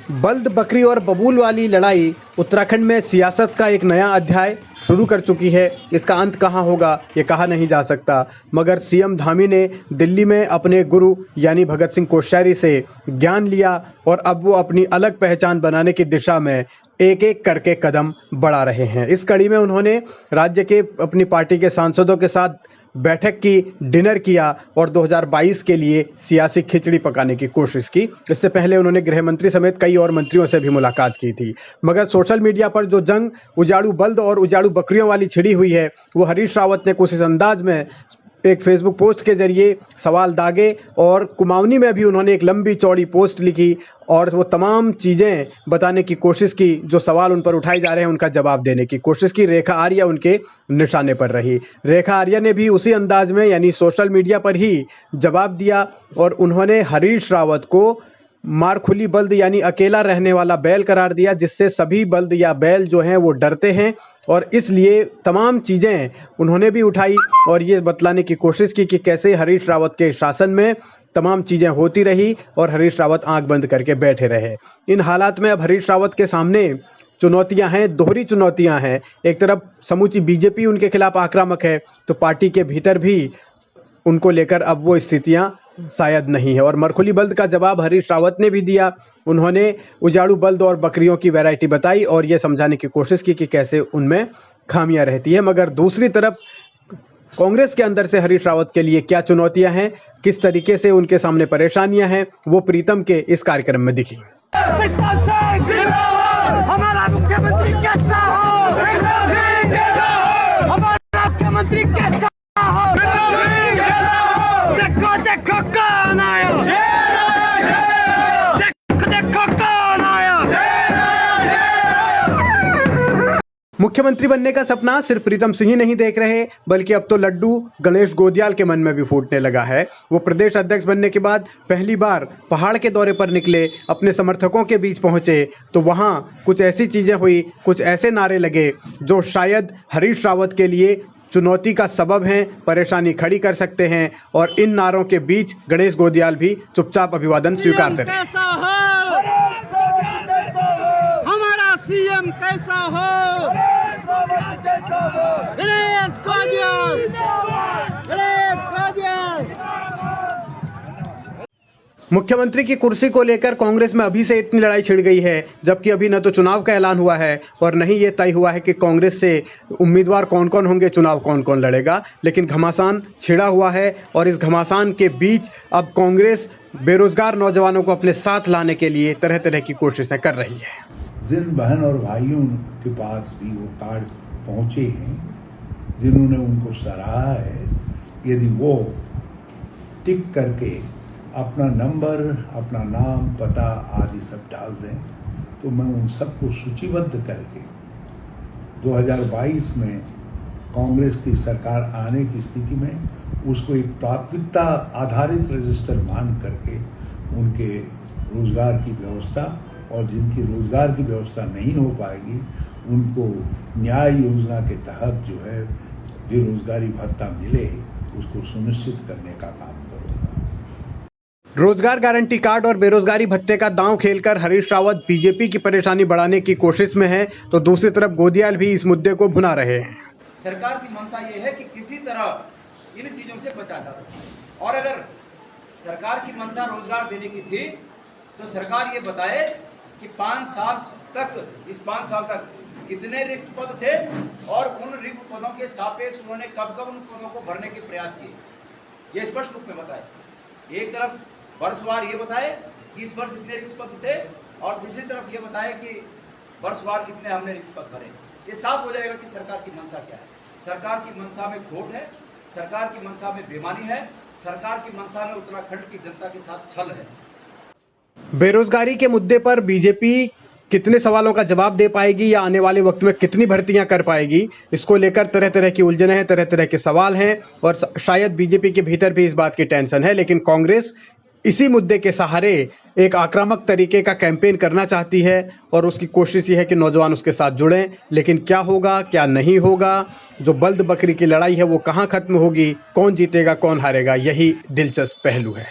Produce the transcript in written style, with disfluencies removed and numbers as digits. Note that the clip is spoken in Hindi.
बल्द बकरी और बबूल वाली लड़ाई उत्तराखंड में सियासत का एक नया अध्याय शुरू कर चुकी है। इसका अंत कहां होगा ये कहा नहीं जा सकता, मगर सीएम धामी ने दिल्ली में अपने गुरु यानी भगत सिंह कोश्यारी से ज्ञान लिया और अब वो अपनी अलग पहचान बनाने की दिशा में एक एक करके कदम बढ़ा रहे हैं। इस कड़ी में उन्होंने राज्य के अपनी पार्टी के सांसदों के साथ बैठक की, डिनर किया और 2022 के लिए सियासी खिचड़ी पकाने की कोशिश की। इससे पहले उन्होंने गृह मंत्री समेत कई और मंत्रियों से भी मुलाकात की थी, मगर सोशल मीडिया पर जो जंग उजाड़ू बल्द और उजाड़ू बकरियों वाली छिड़ी हुई है, वो हरीश रावत ने कुछ इस अंदाज में एक फेसबुक पोस्ट के जरिए सवाल दागे और कुमाऊनी में भी उन्होंने एक लंबी चौड़ी पोस्ट लिखी और वो तमाम चीज़ें बताने की कोशिश की, जो सवाल उन पर उठाए जा रहे हैं उनका जवाब देने की कोशिश की। रेखा आर्या उनके निशाने पर रही। रेखा आर्या ने भी उसी अंदाज में यानी सोशल मीडिया पर ही जवाब दिया और उन्होंने हरीश रावत को मारखुली बल्द यानी अकेला रहने वाला बैल करार दिया, जिससे सभी बल्द या बैल जो हैं वो डरते हैं और इसलिए तमाम चीज़ें उन्होंने भी उठाई और ये बतलाने की कोशिश की कि कैसे हरीश रावत के शासन में तमाम चीज़ें होती रही और हरीश रावत आंख बंद करके बैठे रहे। इन हालात में अब हरीश रावत के सामने चुनौतियां हैं, दोहरी चुनौतियां हैं। एक तरफ समूची बीजेपी उनके खिलाफ आक्रामक है, तो पार्टी के भीतर भी उनको लेकर अब वो स्थितियां शायद नहीं है। और मरखुली बल्द का जवाब हरीश रावत ने भी दिया। उन्होंने उजाड़ू बल्द और बकरियों की वैरायटी बताई और ये समझाने की कोशिश की कि कैसे उनमें खामियां रहती है। मगर दूसरी तरफ कांग्रेस के अंदर से हरीश रावत के लिए क्या चुनौतियां हैं, किस तरीके से उनके सामने परेशानियां हैं, वो प्रीतम के इस कार्यक्रम में दिखी। हमारा मुख्यमंत्री कैसा हो, हमारा मुख्यमंत्री कैसा हो, देखो देखो कौन आया, देखो देखो कौन आया। मुख्यमंत्री बनने का सपना सिर्फ प्रीतम सिंह ही नहीं देख रहे, बल्कि अब तो लड्डू गणेश गोदियाल के मन में भी फूटने लगा है। वो प्रदेश अध्यक्ष बनने के बाद पहली बार पहाड़ के दौरे पर निकले, अपने समर्थकों के बीच पहुंचे, तो वहां कुछ ऐसी चीजें हुई, कुछ ऐसे नारे लगे जो शायद हरीश रावत के लिए चुनौती का सबब हैं, परेशानी खड़ी कर सकते हैं। और इन नारों के बीच गणेश गोदियाल भी चुपचाप अभिवादन स्वीकारते रहे। कैसा हो हमारा सीएम, कैसा हो गणेश गोदियाल, गणेश गोदियाल। मुख्यमंत्री की कुर्सी को लेकर कांग्रेस में अभी से इतनी लड़ाई छिड़ गई है, जबकि अभी न तो चुनाव का ऐलान हुआ है और न ही ये तय हुआ है कि कांग्रेस से उम्मीदवार कौन कौन होंगे, चुनाव कौन कौन लड़ेगा। लेकिन घमासान छिड़ा हुआ है और इस घमासान के बीच अब कांग्रेस बेरोजगार नौजवानों को अपने साथ लाने के लिए तरह तरह की कोशिशें कर रही है। जिन बहन और भाइयों के पास भी वो कार्ड पहुंचे हैं, जिन्होंने उनको सराहा है, यदि वो टिक करके अपना नंबर, अपना नाम, पता आदि सब डाल दें, तो मैं उन सबको सूचीबद्ध करके 2022 में कांग्रेस की सरकार आने की स्थिति में उसको एक प्राथमिकता आधारित रजिस्टर मान करके उनके रोजगार की व्यवस्था, और जिनकी रोजगार की व्यवस्था नहीं हो पाएगी उनको न्याय योजना के तहत जो है बेरोजगारी भत्ता मिले, उसको सुनिश्चित करने का काम करूँगा। रोजगार गारंटी कार्ड और बेरोजगारी भत्ते का दांव खेलकर हरीश रावत बीजेपी की परेशानी बढ़ाने की कोशिश में है, तो दूसरी तरफ गोदियाल भी इस मुद्दे को भुना रहे हैं। सरकार की मंशा ये है कि किसी तरह इन चीजों से बचा जा सके, और अगर सरकार की मंशा रोजगार देने की थी तो सरकार ये बताए कि 5 साल तक, इस 5 साल तक कितने रिक्त पद थे और उन रिक्त पदों के सापेक्ष उन्होंने कब कब उन पदों को भरने के प्रयास किए, ये स्पष्ट रूप में बताए। एक तरफ वर्षवार ये बताए कि इस वर्ष इतने रिक्त पद थे, और दूसरी तरफ ये बताए कि वर्षवार इतने हमने रिक्त पद भरे। ये साफ हो जाएगा कि सरकार की मंशा क्या है। सरकार की मंशा में खोट है, सरकार की मंशा में बेईमानी है, सरकार की मंशा में उत्तराखंड की जनता के साथ छल है। बेरोजगारी के मुद्दे पर बीजेपी कितने सवालों का जवाब दे पाएगी या आने वाले वक्त में कितनी भर्तियां कर पाएगी, इसको लेकर तरह तरह की उलझनें हैं, तरह तरह के सवाल हैं और शायद बीजेपी के भीतर भी इस बात की टेंशन है। लेकिन कांग्रेस इसी मुद्दे के सहारे एक आक्रामक तरीके का कैंपेन करना चाहती है और उसकी कोशिश ये है कि नौजवान उसके साथ जुड़ें। लेकिन क्या होगा, क्या नहीं होगा, जो बल्द बकरी की लड़ाई है वो कहाँ खत्म होगी, कौन जीतेगा कौन हारेगा, यही दिलचस्प पहलू है।